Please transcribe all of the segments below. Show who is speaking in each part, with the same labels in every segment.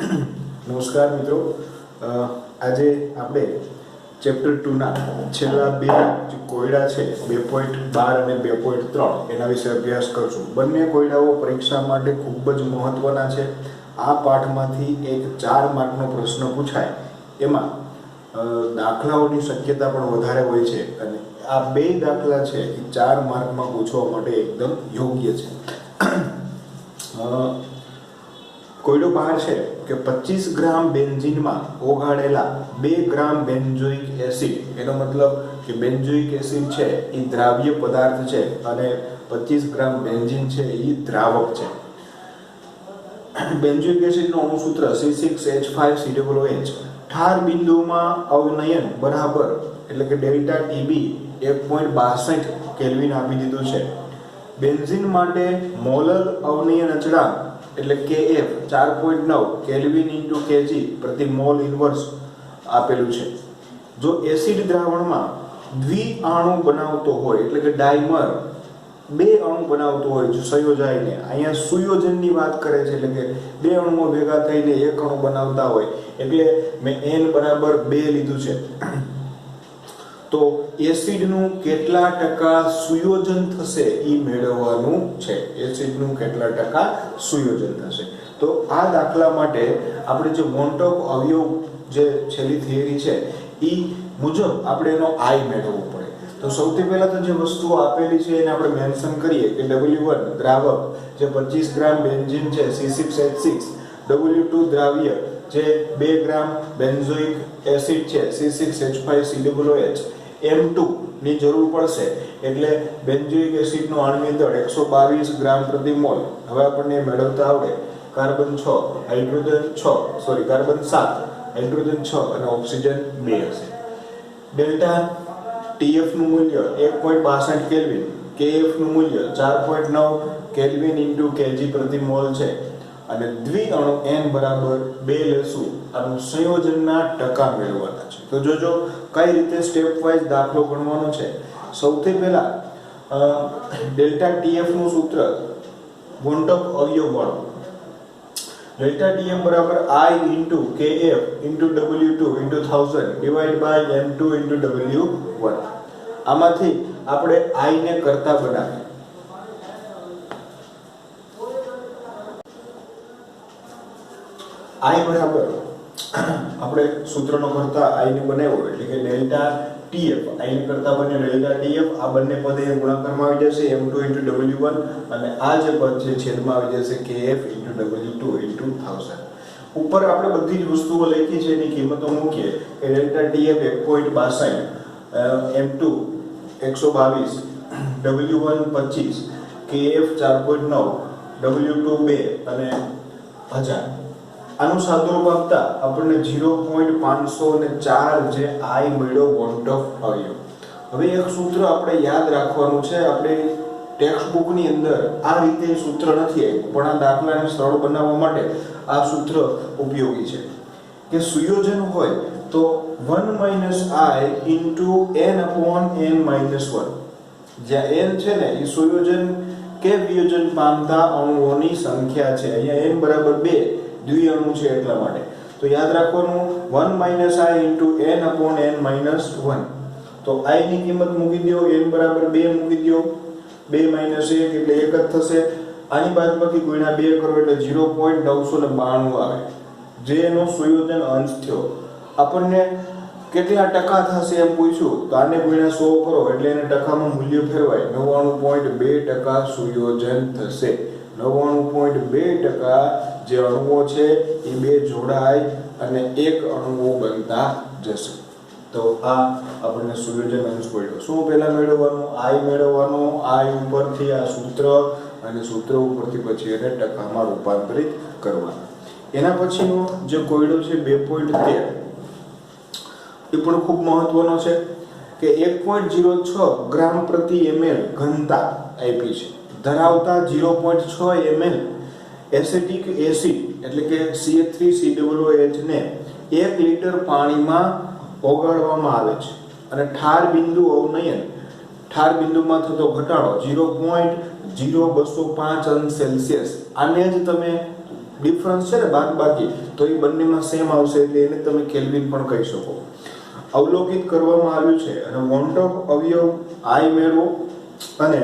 Speaker 1: નમસ્કાર મિત્રો, આજે આપણે ચેપ્ટર 2 ના છેલ્લા બે જે કોયડા છે 2.12 અને 2.3 એના વિશે અભ્યાસ કરશું. બંને કોયડાઓ પરીક્ષા માટે ખૂબ જ મહત્વના છે. આ પાઠમાંથી એક 4 માર્કનો પ્રશ્ન પૂછાય, એમાં દાખલાઓની શક્યતા પણ વધારે હોય છે અને આ બે દાખલા છે એ 4 માર્કમાં પૂછવા માટે એકદમ યોગ્ય છે. કોયડો બહાર છે કે 25 ગ્રામ બેન્ઝીનમાં ઓગાળેલા 2 ગ્રામ બેન્ઝોઇક એસિડ, એનો મતલબ કે બેન્ઝોઇક એસિડ છે એ દ્રાવ્ય પદાર્થ છે અને 25 ગ્રામ બેન્ઝીન છે એ દ્રાવક છે. બેન્ઝોઇક એસિડનું અણુસૂત્ર C6H5COOH. ઠાર બિંદુમાં અવનયન બરાબર એટલે કે ડેલ્ટા ટીબી 1.62 કેલ્વિન આપી દીધું છે. બેન્ઝીન માટે મોલર અવનયન અચળાંક એટલે KF 4.9 કેલ્વિન ઇન્ટુ કેજી પ્રતિ મોલ ઇન્વર્સ આપેલું છે. જો એસિડ દ્રાવણમાં દ્વિઅણુ બનાવતો હોય એટલે કે ડાયમર બે અણુ બનાવતો હોય, જો સંયોજાઈને, અહીંયા સુયોજનની વાત કરે છે એટલે કે બે અણુઓ ભેગા થઈને એક અણુ બનાવતા હોય, એટલે મેં n બરાબર 2 લીધું છે. તો એસિડનું કેટલા ટકા સુયોજન થશે એ મેળવવાનું છે. એસિડનું કેટલા ટકા સુયોજન થશે. તો આ દાખલા માટે આપણે જે વોન્ટોક અવયવ જે છેલ્લી થિયરી છે એ મુજબ આપણે એનો I મેળવવો પડે. તો સૌથી પહેલા તો જે વસ્તુઓ આપેલી છે એને આપણે મેન્શન કરીએ કે W1 દ્રાવક જે 25 ગ્રામ બેન્ઝીન છે C6H6, W2 દ્રાવ્ય જે 2 ગ્રામ બેન્ઝોઇક એસિડ છે C6H5COOH, M2 ની જરૂર પડશે એટલે બેન્ઝોઇક એસિડનો આણ્વિક દળ 122 ગ્રામ પ્રતિ મોલ. હવે આપણને મેળવતા આવડે. કાર્બન 6, હાઇડ્રોજન 6, કાર્બન 7, હાઇડ્રોજન 6 અને ઓક્સિજન 2 હશે. ડેલ્ટા TF નું મૂલ્ય 1.62 કેલ્વિન, KF નું મૂલ્ય 4.9 કેલ્વિન ઇન્ટુ કેજી પ્રતિ મોલ છે અને દ્વિઅણુ n બરાબર 2 લેશું. આનું સંયોજનના ટકા મેળવવાના છે. તો જોજો કઈ રીતે સ્ટેપ વાઇઝ દાખલો ગણવાનો છે. સૌથી પહેલા ડેલ્ટા TF નું સૂત્ર વોન્ટોક અવયવ વાળું. ડેલ્ટા TF બરાબર I into KF into W2 into 1000 divide by N2 into W1. આમાંથી આપણે I ને કરતા બનાવીએ. I બરાબર આપણે સૂત્રનો કરતા I ને બનાવ્યો એટલે કે ડેલ્ટા TF, I ને કરતા બને ડેલ્ટા TF. આ બંને પદ એ ગુણાકારમાં આવી જશે M2 W1 અને આ જે પદ છે છેદમાં આવી જશે KF W2 1000. ઉપર આપણે બધી જ વસ્તુઓ લખી છે એની કિંમતો મૂકીએ કે delta TF 1.62, M2 122, W1 25, KF 4.9, W2 2 અને 1000. આનું સાદુરૂપ આપતા આપણને 0.504 જે I મળ્યો વોન્ટોક અવયવ. હવે એક સૂત્ર આપણે યાદ રાખવાનું છે. આપણે ટેક્સ્ટ બુકની અંદર આ રીતે સૂત્ર નથી આવ્યું, પણ આ દાખલાને સરળ બનાવવા માટે આ સૂત્ર ઉપયોગી છે કે સુયોજન હોય તો 1 - I ઇન્ટુ n/n-1. જ્યાં n છે ને એ સુયોજન કે વિયોજન પામતા અણુઓની સંખ્યા છે. અહીંયા n બરાબર 2 દ્વિઅણુ છે એટલા માટે. તો યાદ રાખવાનું 1 - I ઇન્ટુ n/n-1. તો I ની કિંમત મૂકી દો, n બરાબર 2 મૂકી દો. 2 - 1 એટલે 1 જ થશે. આની બાદબાકી ગુણ્યા 2 કરો એટલે 0.992 આવે, જે એનો સુયોજન અંશ થયો. આપણને કેટલા ટકા થશે એમ પૂછ્યું તો આને ગુણ્યા 100 કરો એટલે એને ટકામાં મૂલ્ય ફેરવાય. 99.2% સુયોજન થશે. 99.2% જે અણુઓ છે એ બે જોડાય અને એક અણુઓ બનતા જશે. તો આ આપણને સુયોજન અંશ મળ્યો. શું પહેલા મેળવવાનું? I મેળવવાનું. I ઉપરથી આ સૂત્ર અને સૂત્ર ઉપરથી પછી એને ટકામાં રૂપાંતરિત કરવાના. એના પછીનો જે કોયડો છે 2.13 એ પણ ખૂબ મહત્વનો છે કે 1.06 ગ્રામ પ્રતિ ml ઘનતા આપી છે ધરાવતા 0.6 ml એસિટિક એસિડ એટલે કે CH3COOH ને 1 લીટર પાણીમાં ઓગાળવામાં આવે છે અને ઠાર બિંદુ અવનયન, ઠાર બિંદુમાં થતો ઘટાડો 0.0205 અંશ સેલ્સિયસ. આને જ તમે ડિફરન્સ છે ને બાદબાકી, તો એ બંનેમાં સેમ આવશે એટલે એને તમે કેલ્વિન પણ કહી શકો. અવલોકિત કરવામાં આવ્યું છે અને વોન્ટોફ અવયવ I મેળવો અને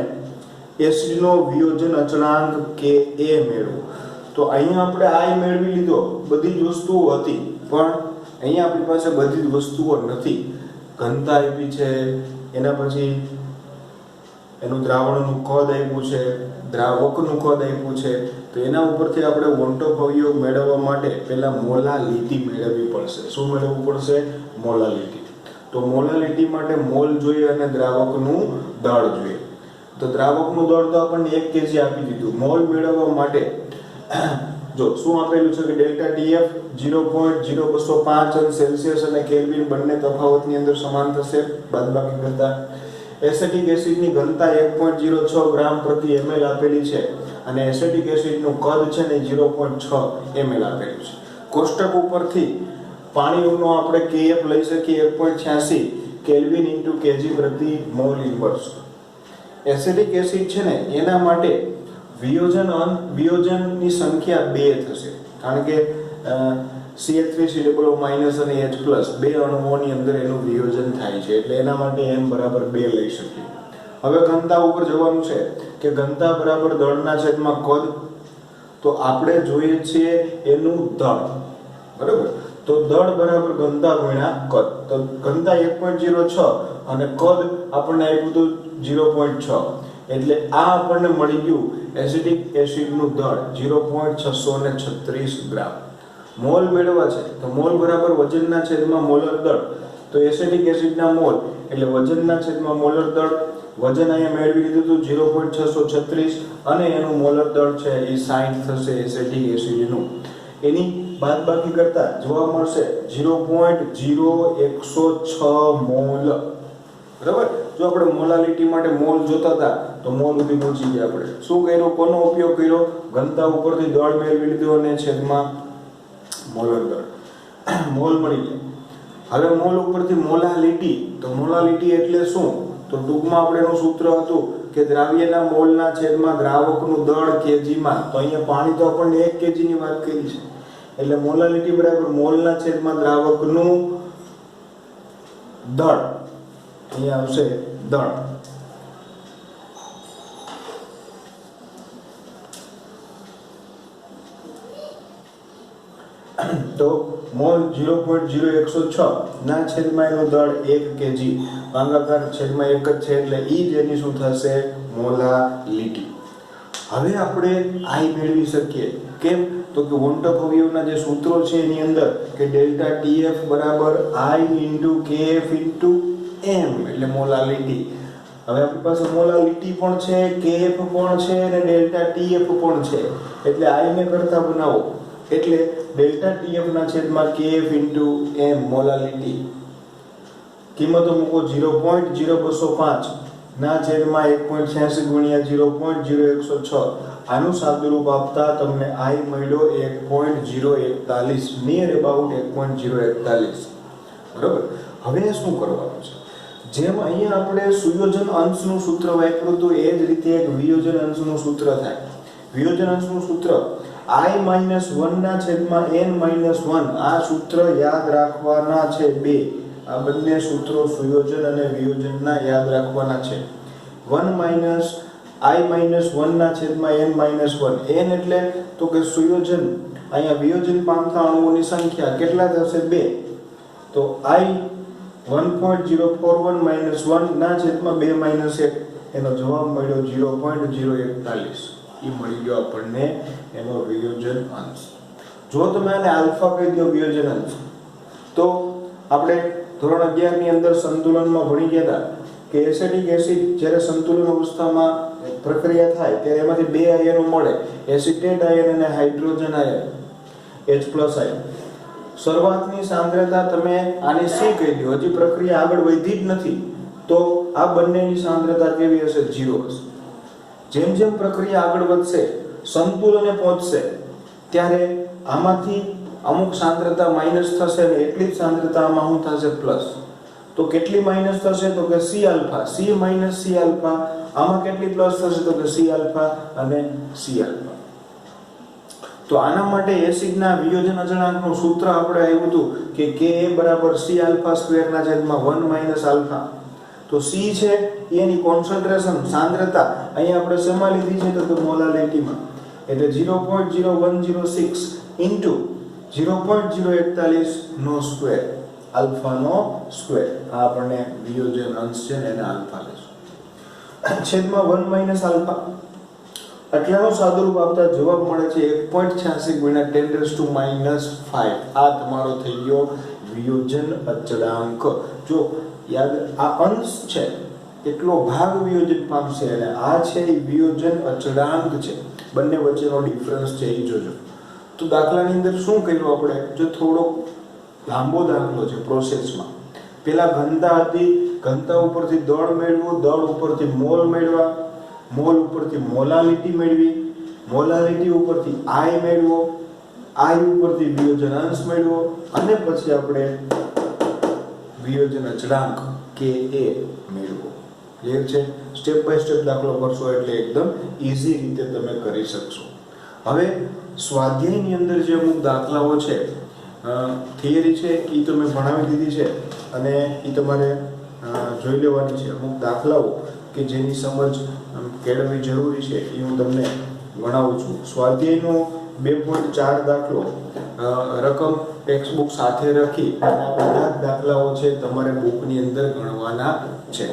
Speaker 1: એસિડનો વિયોજન અચળાંક કે A મેળવો. તો અહીંયા આપણે I મેળવી લીધો, બધી જ વસ્તુઓ હતી, પણ અહીંયા આપણી પાસે બધી જ વસ્તુઓ નથી. ઘનતા આપી છે, એના પછી એનું દ્રાવણનું કદ આપ્યું છે, દ્રાવકનું કદ આપ્યું છે. તો એના ઉપરથી આપણે વોન્ટોફ અવયવ મેળવવા માટે પહેલા મોલાલિટી મેળવવી પડશે. શું મેળવવું પડશે? મોલાલિટી. તો મોલાલિટી માટે મોલ જોઈએ અને દ્રાવકનું દળ જોઈએ. તો દ્રાવકનું દળ તો આપણને 1 kg આપી દીધું. મોલ મેળવવા માટે જો શું આપેલું છે કે ડેલ્ટા TF 0.0205 અંશ સેલ્સિયસ અને કેલ્વિન બંને તફાવતની અંદર સમાન થશે બાદબાકી કરતા. એસિટિક એસિડની ઘનતા 1.06 ગ્રામ પ્રતિ ml આપેલી છે અને એસિટિક એસિડનું કદ છે ને 0.6 ml આપેલું છે. કોષ્ટક ઉપરથી પાણીનો આપણે KF લઈ શકીએ 1.86 કેલ્વિન ઇન્ટુ kg પ્રતિ મોલ ઇન્વર્સ. એસિટિક એસિડ છે ને એના માટે વિયોજનની સંખ્યા 2 થશે, કારણ કે CH3COO- અને H+ બે અણુઓની અંદર એનું વિયોજન થાય છે, એટલે એના માટે m બરાબર 2 લઈ શકીએ. હવે ઘનતા ઉપર જવાનું છે કે ઘનતા બરાબર દળના છેદમાં કદ. તો આપણે જોઈએ છીએ એનું દળ, બરાબર. તો દળ બરાબર ઘનતા ગુણ્યા કદ. તો ઘનતા 1.06 અને કદ આપણને આપ્યું હતું 0.6, એટલે આ આપણને મળી ગયું એસિટિક એસિડનું દળ 0.636 ગ્રામ. મોલ મેળવવા છે તો મોલ બરાબર વજનના છેદમાં મોલર દળ. તો એસિટિક એસિડના મોલ એટલે વજનના છેદમાં મોલર દળ. વજન અહીંયા મેળવી લીધું હતું 0.636 અને એનું મોલર દળ છે એ 60 થશે એસિટિક એસિડનું. એની બાદબાકી કરતા જોવા મળશે 0.0106 મોલ. બરાબર. જો આપણે મોલાલિટી માટે મોલ જોતા હતા તો મોલ સુધી પહોંચી ગયા. આપણે શું કર્યું? કોનો ઉપયોગ કર્યો? ઘનતા ઉપરથી દળ મેળવી લીધું અને છેદમાં મોલર દળ. મોલ મળી ગયા. હવે મોલ ઉપરથી મોલાલિટી. તો મોલાલિટી એટલે શું? તો ટૂંકમાં આપણે એનું સૂત્ર હતું કે દ્રાવ્યના મોલના છેદમાં દ્રાવકનું દળ kgમાં. તો અહીંયા પાણી તો આપણને 1 kg ની વાત કરી છે, એટલે મોલાલિટી બરાબર મોલના છેદમાં દ્રાવકનું દળ. અહીંયા આવશે દળ. તો મોલ 0.0106 ના છેદમાં એનું દળ 1 kg ભાગાકાર છેદમાં 1 જ છે, એટલે ઈ જ એની શું થશે? મોલાલિટી. હવે આપણે I મેળવી શકીએ. કેમ? તો કે વોન્ટોફ અવયવના જે સૂત્રો છે એની અંદર કે ડેલ્ટા TF બરાબર I into KF into m એટલે મોલાલિટી. હવે આપણી પાસે મોલાલિટી પણ છે, KF પણ છે અને ડેલ્ટા TF પણ છે, એટલે I ને કરતા બનાવો એટલે ડેલ્ટા TF ના છેદમાં KF ઇન્ટુ m મોલાલિટી. કિંમતો મૂકો 0.0205 ના છેદમાં 1.86 ગુણ્યા 0.0106. આનું સાદુરૂપ આપતા તમને I મળ્યો 1.041 નિયર અબાઉટ 1.041. બરાબર. હવે શું કરવાનું છે? જેમ અહીંયા આપણે સુયોજન અંશનું સૂત્ર વાપર્યું હતું એ જ રીતે એક વિયોજન અંશનું સૂત્ર થાય. વિયોજન અંશનું સૂત્ર I-1 ના છેદમાં n-1. આ સૂત્ર યાદ રાખવાના છે 2. આ બંને સૂત્રો સુયોજન અને વિયોજનના યાદ રાખવાના છે. 1 I-1 ના છેદમાં n-1. n એટલે તો કે સુયોજન, અહીંયા વિયોજન પામતા અણુઓની સંખ્યા કેટલા થશે? 2. તો I 1.041 1 ના છેદમાં 2 - 1 એનો જવાબ મળ્યો 0.041. એ મળી ગયો આપણને એનો વિયોજન અંશ. જો તમે આને આલ્ફા કહી દો વિયોજન અંશ, તો આપણે ધોરણ 11 ની અંદર સંતુલનમાં ભણી ગયા હતા કે એસિટિક એસિડ જ્યારે સંતુલન અવસ્થામાં પ્રક્રિયા થાય ત્યારે એમાંથી 2 આયનો મળે, એસિટેટ આયન અને હાઇડ્રોજન આયન H+ આયન. શરૂઆતની સાંદ્રતા તમે આને C કહી દો, હજી પ્રક્રિયા આગળ વધી જ નથી, તો આ બંનેની સાંદ્રતા કેવી હશે? 0 હશે. જેમ જેમ પ્રક્રિયા આગળ વધશે, સંતુલને પહોંચશે, ત્યારે આમાંથી અમુક સાંદ્રતા માઈનસ થશે અને એટલી જ સાંદ્રતા આમાં શું થશે? પ્લસ. તો કેટલી માઈનસ થશે? તો કે C alpha. C - C alpha. આમાં કેટલી પ્લસ થશે? તો કે C આલ્ફા અને C આલ્ફા. તો આના માટે એસિડના વિયોજન અચળાંકનું સૂત્ર આપણે આવ્યું હતું કે Ka બરાબર C આલ્ફા સ્ક્વેરના છેદમાં 1 માઈનસ આલ્ફા. તો C છે એની કોન્સન્ટ્રેશન સાંદ્રતા અહીંયા આપણે શેમાં લીધી છે તો મોલારિટીમાં, એટલે 0.0106 ઇન્ટુ 0.041 નો સ્ક્વેર, આલ્ફા નો સ્ક્વેર. આ આપણને વિયોજન અંશ છે ને એને આલ્ફા લેશું છેદમાં 1 માઈનસ આલ્ફા. આટલાનો સાદુરૂપ આપતા જવાબ મળે છે 1.86 ગુણ્યા 10⁻⁻5. આ તમારો થઈ ગયો વિયોજન અચળાંક. જો યાદ, આ અંશ છે એટલો ભાગ વિયોજન પામશે અને આ છે એ વિયોજન અચળાંક છે. બંને વચ્ચેનો ડિફરન્સ છે એ જોજો. તો દાખલાની અંદર શું કર્યું આપણે, જો થોડો લાંબો દાખલો છે પ્રોસેસમાં. પેલા ઘનતા હતી, ઘનતા ઉપરથી દળ મેળવવું, દળ ઉપરથી મોલ મેળવવા, મોલ ઉપરથી મોલાલિટી મેળવી, મોલાલિટી ઉપરથી આઈ મેળવો, આઈ ઉપરથી વિયોજન અંશ મેળવો અને પછી આપણે વિયોજન અચળાંક Ka મેળવો. ક્લિયર છે? સ્ટેપ બાય સ્ટેપ દાખલો કરશો એટલે એકદમ ઈઝી રીતે તમે કરી શકશો. હવે સ્વાધ્યાયની અંદર જે અમુક દાખલાઓ છે, થિયરી છે એ તો મેં ભણાવી દીધી છે અને એ તમારે જોઈ લેવાની છે. અમુક દાખલાઓ કે જેની સમજ કેળવવી જરૂરી છે એ હું તમને ભણાવું છું. સ્વાધ્યાયનો 2.4 દાખલો રકમ ટેક્સ્ટ બુક સાથે રાખી અને આ બધા દાખલાઓ છે તમારે બુકની અંદર ગણવાના છે.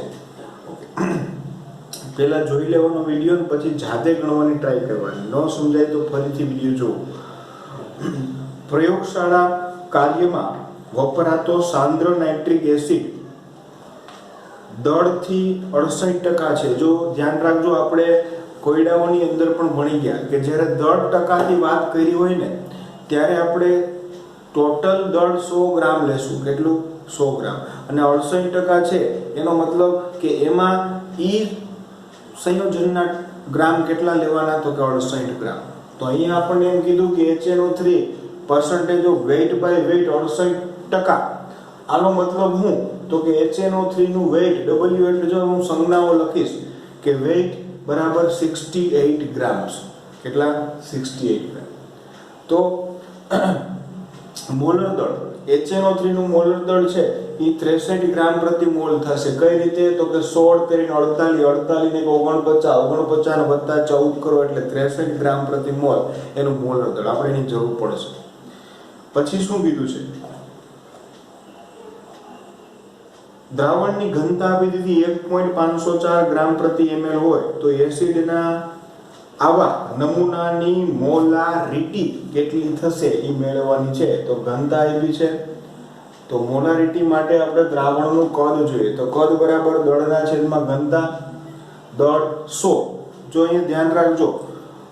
Speaker 1: પહેલા જોઈ લેવાનો વિડીયો ને પછી જાતે ગણવાની ટ્રાય કરવાની. ન સમજાય તો ફરીથી વિડીયો જુઓ. પ્રયોગશાળા કાર્યમાં વપરાતો સાંદ્ર નાઇટ્રિક એસિડ દળથી 68% છે. જો ધ્યાન રાખજો, આપણે કોયડાઓની અંદર પણ ભણી ગયા કે જ્યારે દળ ટકાથી વાત કરી હોય ને ત્યારે આપણે ટોટલ દળ 100 ગ્રામ લેશું. કેટલું? 100 ગ્રામ. અને 68% છે એનો મતલબ કે એમાં ઈ સંયોજનના ગ્રામ કેટલા લેવાના તો કે 68 ગ્રામ. તો અહીંયા આપણને એમ કીધું કે HNO3 percentage of weight by weight 68%. આનો મતલબ હું તો કે HNO3 નું weight W એટલે જો હું સંજ્ઞાઓ લખીશ કે weight બરાબર 68 ગ્રામ્સ. કેટલા? 68 ગ્રામ. તો મોલર દળ HNO3 નું મોલર દળ છે એ 63 ગ્રામ પ્રતિ મોલ થશે. કઈ રીતે તો કે 16 કરીને 48 ને 49 ને વત્તા 14 કરો એટલે 63 ગ્રામ પ્રતિ મોલ એનું મોલર દળ. આપણે એની જરૂર પડશે. પછી શું કીધું છે? દ્રાવણની ઘનતા આપી દીધી 1.504 ગ્રામ પ્રતિ ml હોય તો એસિડના આવા નમૂનાની મોલારિટી કેટલી થશે એ મેળવવાની છે. તો ઘનતા આપી છે તો મોલારિટી માટે આપણે દ્રાવણનું કદ જોઈએ. તો કદ બરાબર દળના છેદમાં ઘનતા. દળ 100. જો અહીંયા ધ્યાન રાખજો,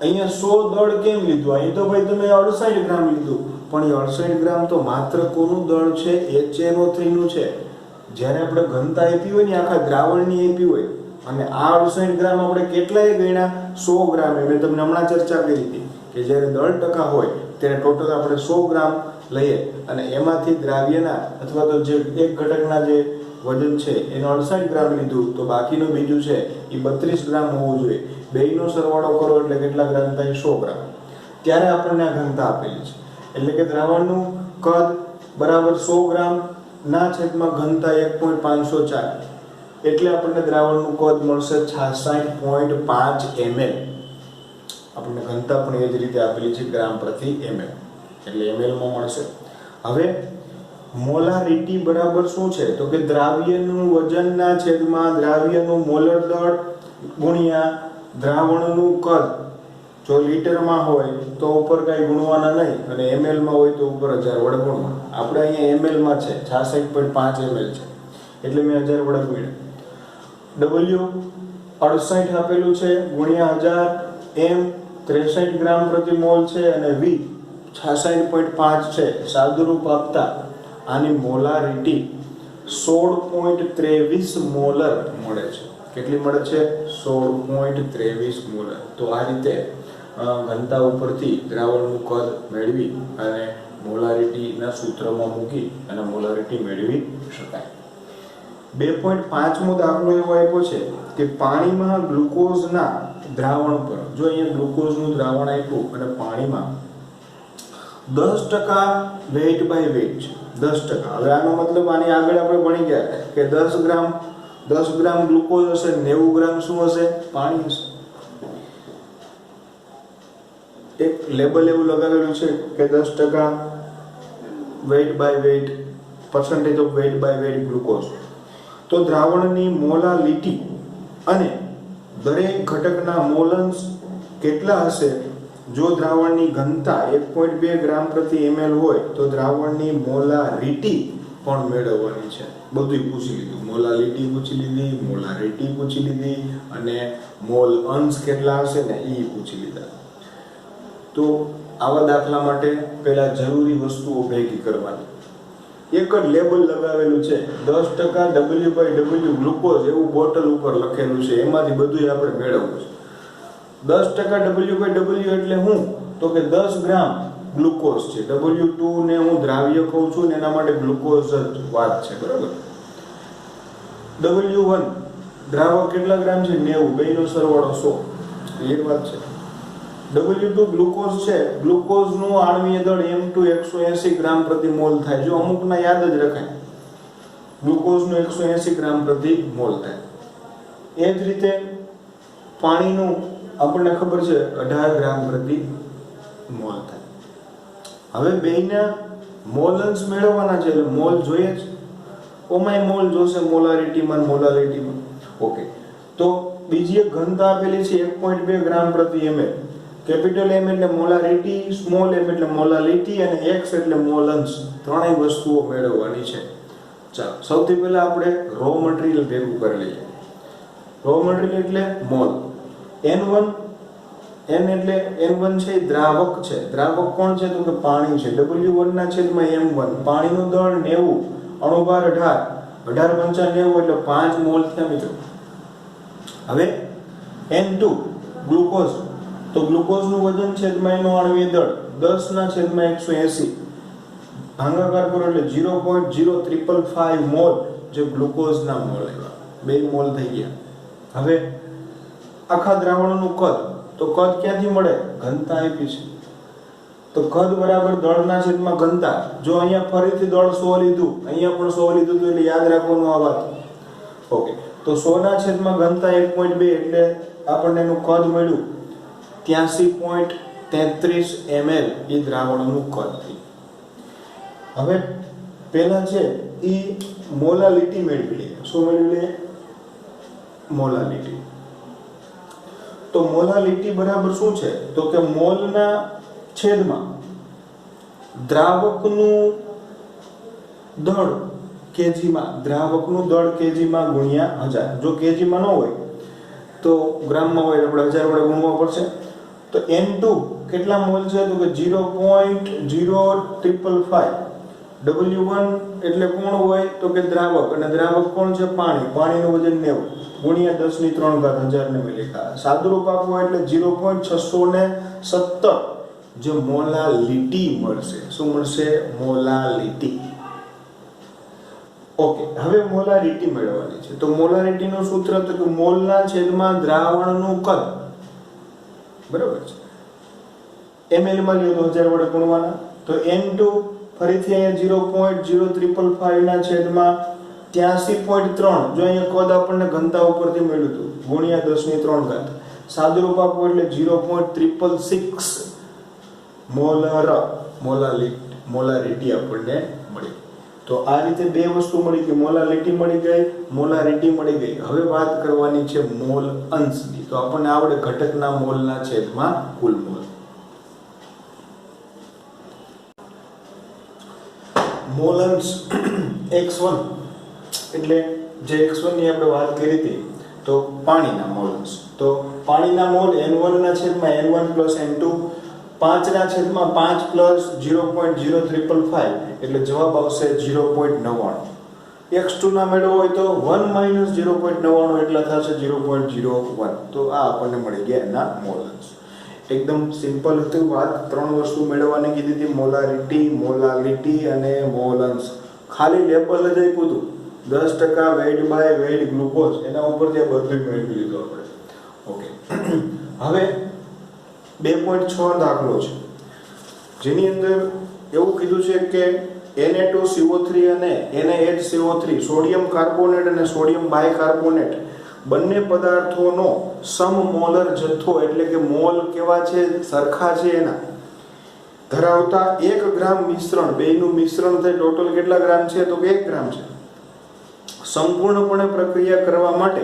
Speaker 1: અહીંયા 100 દળ કેમ લીધું? અહીં તો ભાઈ તમે 68 ગ્રામ લીધું, પણ 68 ગ્રામ તો માત્ર કોનું દળ છે? HNO3 નું છે. જ્યારે આપણે ઘનતા આપી હોય ને આખા દ્રાવણની આપી હોય અને આ 68 ગ્રામ આપણે કેટલાય ગણ્યા? 100 ગ્રામ. મેં તમને હમણાં ચર્ચા કરી હતી કે જ્યારે દળ ટકા હોય ત્યારે ટોટલ આપણે 100 ગ્રામ લઈએ અને એમાંથી દ્રાવ્યના અથવા તો જે એક ઘટકના જે વજન છે એનો 68 ગ્રામ લીધું તો બાકીનું બીજું છે એ 32 ગ્રામ હોવું જોઈએ. બેયનો સરવાળો કરો એટલે કેટલા ગ્રામ થાય? 100 ગ્રામ. ત્યારે આપણને આ ઘનતા આપેલી છે. એટલે કે દ્રાવણનું કદ બરાબર 100 ગ્રામ ના છેદમાં ઘનતા 1.504 એટલે આપણને દ્રાવણનું કદ મળશે 66.5 ml. આપણને ઘનતા પણ એ જ રીતે આપેલી છે ગ્રામ પ્રતિ ml એટલે ml માં મળશે. હવે મોલારિટી બરાબર શું છે તો કે દ્રાવ્યનું વજનના છેદમાં દ્રાવ્યનું મોલર દળ ગુણ્યા દ્રાવણનું કદ. જો લીટરમાં હોય તો ઉપર કઈ ગુણવાના નહીં અને ml માં હોય તો ઉપર 1000 વડે ગુણવા. આપણે અહીંયા ml માં છે 66.5 ml છે એટલે મેં 1000 વડે ગુણ્યા. W 68 આપેલું છે ગુણ્યા 1000 m 63 ગ્રામ પ્રતિ મોલ છે અને V 66.5 છે. સાદુરૂપ આપતા આની મોલારિટી 16.23 મોલર મળે છે. કેટલી મળે છે? 16.23 મોલર. તો આ રીતે ઘનતા ઉપરથી દ્રાવણનું કદ મેળવી અને મોલારિટીના સૂત્રમાં મૂકી અને મોલારિટી મેળવી શકાય. 2.5મો દાખલો એવો આપ્યો છે કે પાણીમાં ગ્લુકોઝના દ્રાવણ પર, જો અહીંયા ગ્લુકોઝનું દ્રાવણ આપ્યું અને પાણીમાં 10% વેઇટ બાય વેઇટ છે, 10%. હવે આનો મતલબ આની આગળ આપણે ભણી ગયા કે 10 ગ્રામ ગ્લુકોઝ હશે, 90 ગ્રામ શું હશે? પાણી હશે. એક લેબલ એવું લગાવેલું છે કે 10% weight by weight, percentage of weight by weight glucose. તો દ્રાવણની મોલાલિટી અને દરેક ઘટકના મોલન્સ કેટલા હશે? જો દ્રાવણની ઘનતા 1.2 ગ્રામ પ્રતિ ml હોય તો દ્રાવણની મોલારિટી પણ મેળવવાની છે. બધું પૂછી લીધું, મોલાલિટી પૂછી લીધી, મોલારિટી પૂછી લીધી અને મોલ અંશ કેટલા હશે ને એ પૂછી લીધા. તો આવા દાખલા માટે પહેલા જરૂરી વસ્તુઓ ભેગી કરવાની. એક જ લેબલ લગાવેલું છે 10% W/W ગ્લુકોઝ એવું બોટલ ઉપર લખેલું છે, એમાંથી બધું આપણે મેળવવું છે. 10% W/W એટલે હું તો કે 10 ગ્રામ ગ્લુકોઝ છે. W2 ને હું દ્રાવ્ય કહું છું ને એના માટે ગ્લુકોઝ જ વાત છે, બરાબર. W1 દ્રાવક કેટલા ગ્રામ છે? 90, બેનો સરવાળો 100, એ વાત છે. W2 ગ્લુકોઝ છે, ગ્લુકોઝનું આણ્વીય દળ M2 180 ગ્રામ પ્રતિ મોલ થાય. જો અમુકના યાદ જ રખાય, ગ્લુકોઝનું 180 ગ્રામ પ્રતિ મોલ થાય. એ જ રીતે પાણીનું આપણને ખબર છે 18 ગ્રામ પ્રતિ મોલ થાય. હવે બેયના મોલન્સ મેળવવાના છે એટલે મોલ જોઈએ જ. ઓમાય મોલ જોશે, મોલારિટીમાં મોલાલિટીમાં. ઓકે, તો બીજી એક ઘનતા આપેલી છે 1.2 ગ્રામ પ્રતિ ml. કેપિટલ M એટલે મોલારિટી, સ્મોલ m એટલે મોલાલિટી અને x એટલે મોલન્સ. ત્રણેય વસ્તુઓ મેળવવાની છે. ચાલો સૌથી પહેલા આપણે રો મટીરીયલ ભેગું કરી લઈએ. રો મટીરીયલ એટલે મોલ. N1 એટલે N1 છે એ દ્રાવક છે. દ્રાવક કોણ છે? તો કે પાણી છે. W1 ના છેદમાં M1, પાણીનું દળ 90, અણુભાર 18, 18 × 90 એટલે 5 મોલ થયા મિત્રો. હવે N2 ગ્લુકોઝ, તો ગ્લુકોઝનું વજન છેદમાં એનો આણ્વીય દળ 10/180, ભાગાકાર કરો એટલે 0.0355 મોલ જે ગ્લુકોઝના મોલ આવ્યા. 2 મોલ થઈ ગયા. હવે આખા દ્રાવણનું કદ, તો કદ ક્યાંથી મળે? ઘનતા આપી છે, તો કદ બરાબર દળના છેદમાં ઘનતા. જો અહીંયા ફરીથી દળ 100 લીધું, અહીંયા પણ 100 લીધું એટલે યાદ રાખવાનું આ વાત. ઓકે, તો 100 ના છેદમાં ઘનતા 1.2 એટલે આપણને એનું કદ મળ્યું 83.33 ml. એ દ્રાવણનું કદ થયું. હવે પહેલા છે એ મોલાલિટી મેળવી લે. શું મેળવી લે? મોલાલિટી. તો મોલાલિટી બરાબર શું છે? તો કે મોલના છેદમાં દ્રાવકનું દળ કેજીમાં, દ્રાવકનું દળ કેજીમાં ગુણ્યા 1000. જો કેજીમાં ન હોય તો ગ્રામમાં હોય એટલે આપણે 1000 વડે ગુણવા પડશે. તો N2 કેટલા મોલ છે? તો કે 0.0555. W1 એટલે કોણ હોય? તો કે દ્રાવક, અને દ્રાવક કોણ છે? પાણી. પાણીનું વજન 90 ગુણ્યા 10⁻³ 1000 ને લખ્યા. સાદુરૂપ આપવું એટલે 0.617 જે મોલાલિટી મળશે. શું મળશે? મોલાલિટી. ઓકે, હવે મોલારિટી મેળવવાની છે. તો મોલારિટીનું સૂત્ર તો કે મોલના છેદમાં દ્રાવણનું કદ, બરાબર છે. ml માં લ્યો તો 1000 વડે ગુણવાના. તો N2 ફરીથી અહીંયા 0.0355 ના છેદમાં 83.3, જો અહીંયા કદ આપણને ઘનતા ઉપરથી મળ્યું હતું, ગુણ્યા 10⁻³ સાદુરૂપ આપવું એટલે 0.666 મોલારિટી આપણને મળી. તો આ રીતે બે વસ્તુ મળી ગઈ, મોલાલિટી મળી ગઈ, મોલારિટી મળી ગઈ. હવે વાત કરવાની છે મોલ અંશની. તો આપણને આવડે ઘટકના મોલના છેદમાં કુલ મોલ. મોલ અંશ x1 એટલે જે x1 ની આપણે વાત કરી હતી, તો પાણીના મોલ અંશ. તો પાણીના મોલ N1 ના છેદમાં N1 + N2, 5 ના છેદમાં 5 + 0.0355 એટલે જવાબ આવશે 0.99. x2 ના મેળવો હોય તો 1 - 0.99 એટલા થશે 0.01. તો આ આપણને મળી ગયા એના મોલ અંશ. એકદમ સિમ્પલ હતું વાત. ત્રણ વસ્તુ મેળવવાની કીધી હતી, મોલારિટી, મોલાલિટી અને મોલ અંશ. ખાલી લેબલ જ આપ્યું હતું 10% વેઇટ બાય વેઇટ ગ્લુકોઝ, એના ઉપરથી આ બધું મેળવી લીધું આપણે. ઓકે, હવે 2.6 દાખલો છે જેની અંદર એવું કીધું છે કે Na2CO3 અને NaHCO3 સોડિયમ કાર્બોનેટ અને સોડિયમ બાયકાર્બોનેટ બંને પદાર્થોનો સમમોલર જથ્થો એટલે કે મોલ કેવા છે, સરખા છે એના ધરાવતા 1 ગ્રામ મિશ્રણ, બેયનું મિશ્રણ થઈ ટોટલ કેટલા ગ્રામ છે તો કે 1 ગ્રામ છે. સંપૂર્ણપણે પ્રક્રિયા કરવા માટે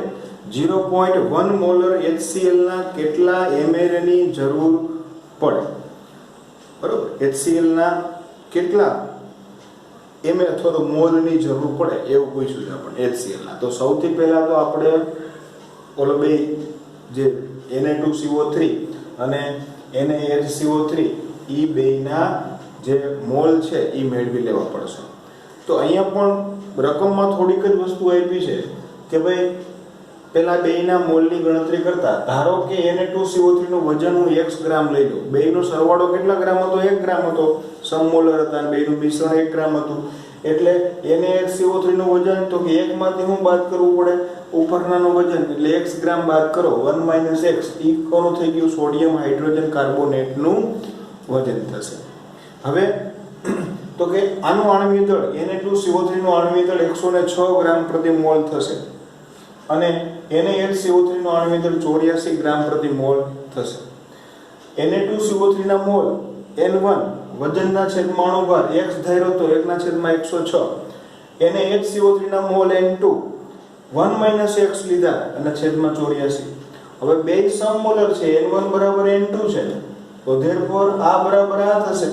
Speaker 1: 0.1 મોલર HCl ના કેટલા ml ની જરૂર પડે? બરોબર, HCl ના કેટલા ml અથવા તો મોલ ની જરૂર પડે એવું પૂછ્યું છે આપણે HCl ના. તો સૌથી પહેલા તો આપણે ઓલો બે જે Na2CO3 અને NaHCO3 ઈ બેયના જે મોલ છે ઈ મેળવી લેવા પડશે. તો અહીંયા પણ રકમમાં થોડીક જ વસ્તુ આપી છે કે ભાઈ પેલા બેયના મોલની ગણતરી કરતા ધારો કે Na2CO3 નું વજન હું x ગ્રામ લઈ લઉં, બેયનો સરવાળો કેટલા ગ્રામ હતો? 1 ગ્રામ હતો, સમમોલર હતા અને બેયનું મિશ્રણ 1 ગ્રામ હતું. એટલે NaHCO3 નું વજન તો કે 1 માંથી હું બાદ કરવું પડે? ઉપરનાનું વજન એટલે x ગ્રામ બાદ કરો, 1 - x ઈ કોનું થઈ ગયું? સોડિયમ હાઇડ્રોજન કાર્બોનેટનું વજન થશે. હવે તો કે આનું આણ્વિક દળ Na2CO3 નું આણ્વિક દળ 106 ગ્રામ પ્રતિ મોલ થશે અને NaHCO3 નું આણ્વિક દળ 84 ગ્રામ પ્રતિ મોલ થશે. Na2CO3 ના મોલ N1 વજનના છેદમાં અણુભાર x ધાર્યો તો 1/106. NaHCO3 ના મોલ N2 1 - x લીધા અને છેદમાં 84. હવે બે સમમોલર છે, N1 બરાબર N2 છે, તો ધેરફોર આ બરાબર આ થશે.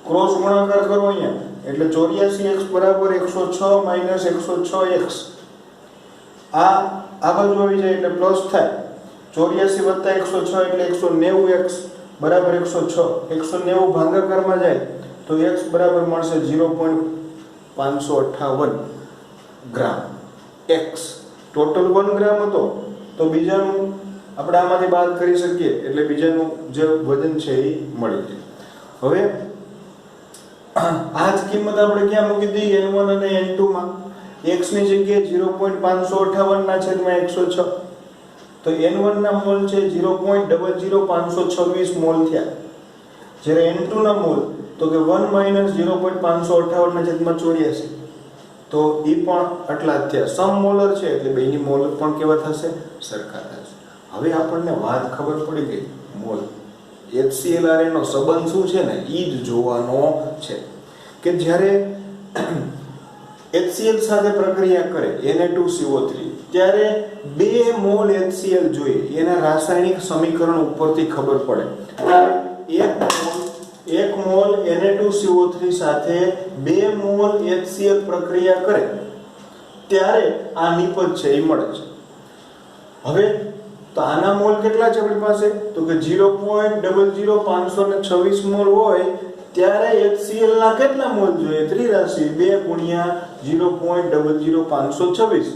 Speaker 1: ક્રોસ ગુણાકાર કરો અહીંયા એટલે 84x બરાબર 106 - 106x. આ બાજુ આવી જાય એટલે પ્લસ થાય. 84 + 106 એટલે 190x બરાબર 106. 190 ભાગાકારમાં જાય તો x બરાબર મળશે 0.558 ગ્રામ. x ટોટલ 1 ગ્રામ હતો તો બીજાનું આપણે આમાંથી બાદ કરી શકીએ એટલે બીજાનું જે વજન છે એ મળી જાય. હવે આ જ કિંમત આપણે ક્યાં મૂકી દઈએ? N1 અને N2 માં. x ની જગ્યાએ 0.558/106. તો N1 ના મોલ છે 0.00526 મોલ થયા. જ્યારે N2 ના મોલ તો કે 1 - 0.558/84. તો ઈ પણ આટલા જ થયા. સમમોલર છે એટલે બેયની મોલ પણ કેવા થશે? સરખા થશે. હવે આપણને વાત ખબર પડી ગઈ મોલ HCl નો સંબંધ શું છે ને ઈ જ જોવાનો છે કે જ્યારે HCl સાથે પ્રક્રિયા કરે Na2CO3 ત્યારે 2 મોલ HCl જોઈએ એના રાસાયણિક સમીકરણ ઉપરથી ખબર પડે. 1 મોલ Na2CO3 સાથે 2 મોલ HCl પ્રક્રિયા કરે ત્યારે આ નિપજ છે એ મળે છે. હવે તો આના મોલ કેટલા છે આપણી પાસે? તો કે 0.00526 મોલ હોય ત્યારે HCl ના કેટલા મોલ જોઈએ? ત્રિરાશિ 2 * 0.00526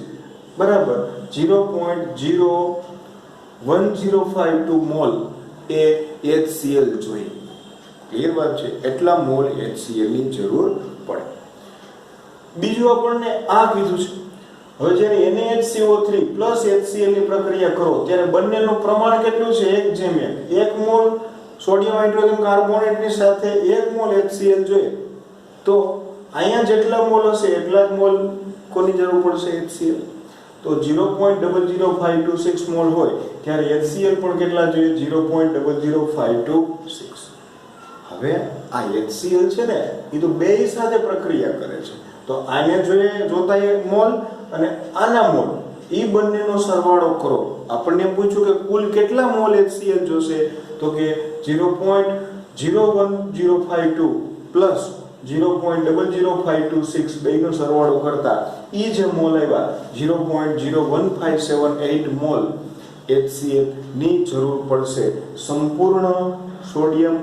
Speaker 1: બરાબર 0.01052 મોલ એ HCl જોઈએ. ક્લિયર વાત છે? એટલા મોલ HCl ની જરૂર પડે. બીજું આપણને આ કીધું છે. હવે જ્યારે NaHCO3 પ્લસ HCl ની પ્રક્રિયા કરો ત્યારે બંનેનું પ્રમાણ કેટલું છે? 1:1. 1 મોલ સોડિયમ હાઇડ્રોજન કાર્બોનેટ ની સાથે 1 મોલ HCl જોઈએ તો અહીંયા જેટલા મોલ હશે એટલા જ મોલ કોની જરૂર પડશે? HCl. તો 0.00526 મોલ હોય ત્યારે HCl પણ કેટલા જોઈએ? 0.00526. હવે આ HCl છે ને એ તો બેય સાથે પ્રક્રિયા કરે છે તો આને જોતા એ મોલ અને આના મોલ ઈ બંનેનો સરવાળો કરો. આપણને પૂછ્યું કે કુલ કેટલા મોલ HCl જોશે તો કે 0.01052 પ્લસ 0.00526 બેયનો સરવાળો કરતા ઈ જે મોલ આવ્યા 0.01578 મોલ HCl ની જરૂર પડશે સંપૂર્ણ સોડિયમ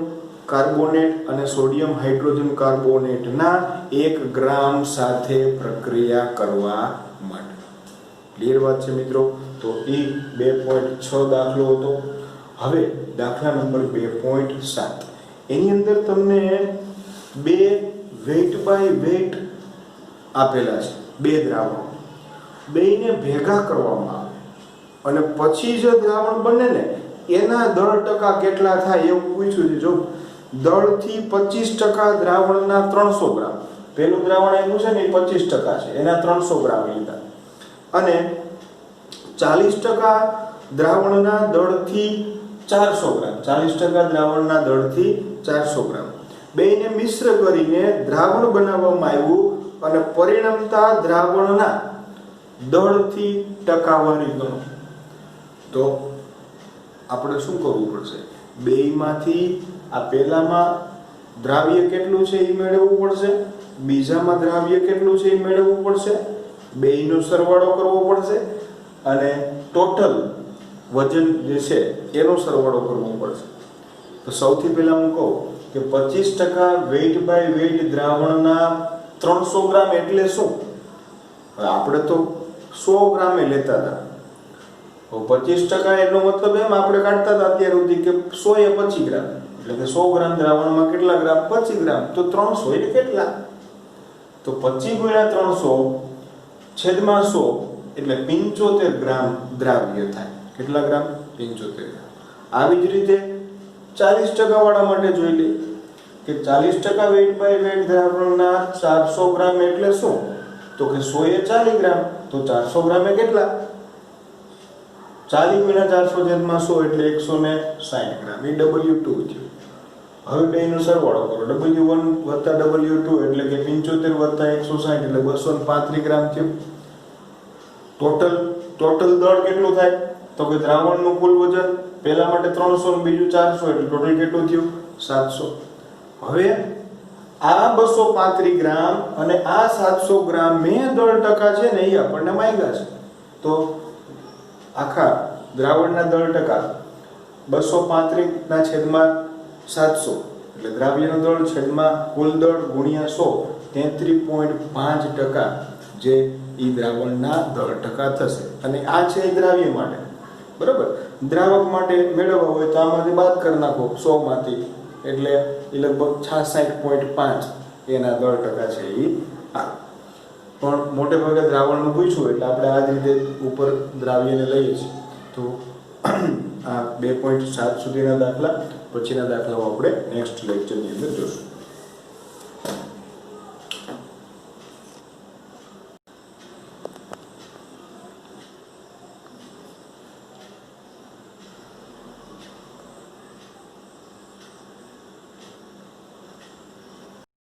Speaker 1: કાર્બોનેટ અને સોડિયમ હાઇડ્રોજન કાર્બોનેટ ના 1 ગ્રામ સાથે પ્રક્રિયા કરવા માટે. ક્લિયર વાત છે મિત્રો? તો એ 2.6 દાખલો હતો. હવે દાખલા નંબર 2.7 એની અંદર તમને 2 વેઇટ બાય વેઇટ આપેલા છે. 2 દ્રાવણો બેયને ભેગા કરવામાં આવે અને પછી જે દ્રાવણ બને ને એના દર ટકા કેટલા થાય એવું પૂછ્યું છે. જો દળથી 25% દ્રાવણના 300 ગ્રામ. પેલું દ્રાવણ આપ્યું છે ને એ 25% છે, એના 300 ગ્રામ લીધા. અને 40% દ્રાવણના દળથી 400 ગ્રામ. 40% દ્રાવણના દળથી 400 ગ્રામ. બેયને મિશ્ર કરીને દ્રાવણ બનાવવામાં આવ્યું અને પરિણમતા દ્રાવણના દળથી ટકાવારી ગણો. તો આપણે શું કરવું પડશે? બેયમાંથી આ પહેલામાં દ્રાવ્ય કેટલું છે એ મેળવવું પડશે, બીજામાં દ્રાવ્ય કેટલું છે એ મેળવવું પડશે, બેયનો સરવાળો કરવો પડશે અને ટોટલ વજન જે છે એનો સરવાળો કરવો પડશે. તો સૌથી પહેલા હું કહું કે 25% વેઇટ બાય વેઇટ દ્રાવણના 300 ગ્રામ એટલે શું? આપણે તો 100 ગ્રામે લેતા હતા. 25% એનો મતલબ એમ આપણે કાઢતા હતા અત્યાર સુધી કે 100 એ 25 ગ્રામ, એટલે કે 100 ગ્રામ દ્રાવણમાં કેટલા ગ્રામ? 25 ગ્રામ. તો 300 એટલે કેટલા? તો 25 ગુણ્યા 300 છેદમાં 100 એટલે 75 ગ્રામ દ્રાવ્ય થાય. કેટલા ગ્રામ? 75 ગ્રામ. આવી જ રીતે 40% વાળા માટે જોઈ લે કે 40% વેઇટ બાય વેઇટ દ્રાવણના 400 ગ્રામ એટલે શું? તો કે 100 એ 40 ગ્રામ. તો 400 ગ્રામ એ કેટલા? 40 ગુણ્યા 400 છેદમાં 100 એટલે 160 ગ્રામ. એ W2 થયું. હવે બેયનો સરવાળો કરો. W1 વત્તા W2 એટલે કે 75 વત્તા 160 એટલે 235 ગ્રામ થયું. ટોટલ દળ કેટલું થાય? તો કે દ્રાવણનું કુલ વજન પહેલા માટે 300 ને બીજું 400 એટલે ટોટલ કેટલું થયું? 700. હવે આ 235 ગ્રામ અને આ 700 ગ્રામ મેં દળ ટકા છે ને એ આપણને માંગ્યા છે. તો આખા દ્રાવણના દળ ટકા 235 ના છેદમાં 700 એટલે દ્રાવ્યનું દળ છેદમાં કુલ દળ ગુણ્યા 100 33.5% જે ઈ દ્રાવણના દળ ટકા થશે. અને આ છે દ્રાવ્ય માટે, બરાબર. દ્રાવક માટે મેળવવા હોય તો આમાંથી બાદ કરી નાખો 100 માંથી, એટલે એ લગભગ 66.5 એના દળ ટકા છે એ આ. પણ મોટે ભાગે દ્રાવણનું પૂછ્યું એટલે આપણે આ જ રીતે ઉપર દ્રાવ્યને લઈએ છીએ. તો આ 2.7 સુધીના દાખલા, પછીના દાખલાઓ આપણે નેક્સ્ટ લેક્ચરની અંદર જોશું.